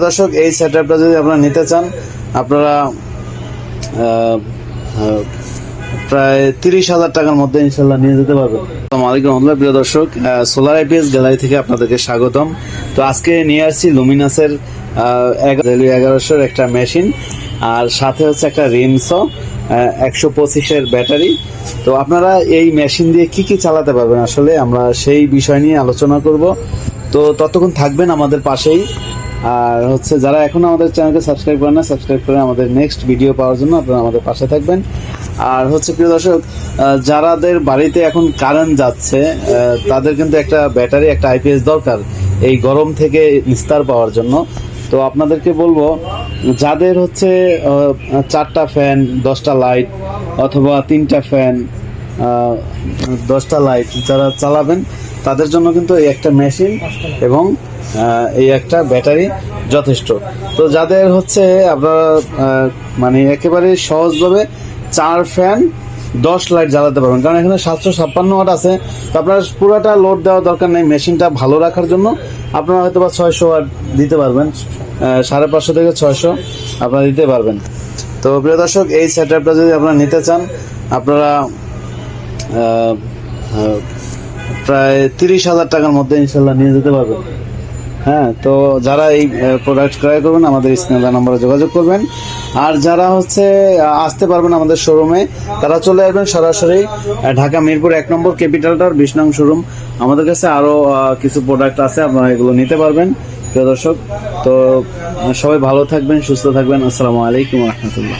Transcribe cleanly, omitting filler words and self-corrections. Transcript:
দর্শক, এই সেটআপটা যদি আপনারা নিতে চান, আপনারা প্রায় 30,000 টাকার মধ্যে ইনশাল্লাহ নিয়ে যেতে পারবেন। আসসালামু আলাইকুম প্রিয় দর্শক, সোলার আইপিএস গ্যালারি থেকে আপনাদেরকে স্বাগতম। তো আজকে নিয়ে আসছি লুমিনাসের 1100 একটা মেশিন, আর সাথে হচ্ছে একটা রিমসো 125-এর ব্যাটারি। তো আপনারা এই মেশিন দিয়ে কি কি চালাতে পারবেন, আসলে আমরা সেই বিষয় নিয়ে আলোচনা করব। তো ততক্ষণ থাকবেন আমাদের পাশেই। আর হচ্ছে যারা এখন আমাদের চ্যানেলকে সাবস্ক্রাইব করেন না, সাবস্ক্রাইব করে আমাদের নেক্সট ভিডিও পাওয়ার জন্য আপনারা আমাদের পাশে থাকবেন। আর হচ্ছে প্রিয় দর্শক, যারাদের বাড়িতে এখন কারেন্ট যাচ্ছে তাদের কিন্তু একটা ব্যাটারি, একটা আইপিএস দরকার এই গরম থেকে নিস্তার পাওয়ার জন্য। তো আপনাদেরকে বলবো, যাদের হচ্ছে 4টা ফ্যান 10টা লাইট, অথবা 3টা ফ্যান 10টা লাইট যারা চালাবেন, তাদের জন্য কিন্তু এই একটা মেশিন এবং এই একটা ব্যাটারি যথেষ্ট। তো যাদের হচ্ছে আপনারা মানে একেবারে সহজভাবে 4 ফ্যান 10 লাইট জ্বালাতে পারবেন, কারণ এখানে 756 ওয়াট আছে। তো আপনার পুরোটা লোড দেওয়ার দরকার নেই, মেশিনটা ভালো রাখার জন্য আপনারা হয়তো বা 600 ওয়াট দিতে পারবেন, 550 থেকে 600 আপনারা দিতে পারবেন। তো প্রিয় দর্শক, এই সেটআপটা যদি আপনারা নিতে চান, আপনারা প্রায় 30,000 টাকার মধ্যে ইনশাল্লাহ নিয়ে যেতে পারবেন। হ্যাঁ, তো যারা এই প্রোডাক্ট ক্রয় করবেন আমাদের স্ক্রিনে নম্বরে যোগাযোগ করবেন। আর যারা হচ্ছে আসতে পারবেন আমাদের শোরুমে, তারা চলে আসবেন সরাসরি ঢাকা মিরপুর 1 নম্বর ক্যাপিটাল টাওয়ার 20 নং শোরুম। আমাদের কাছে আরও কিছু প্রোডাক্ট আছে, আপনারা এগুলো নিতে পারবেন। প্রিয় দর্শক, তো সবাই ভালো থাকবেন, সুস্থ থাকবেন। আসসালামু আলাইকুম রহমতুল্লাহ।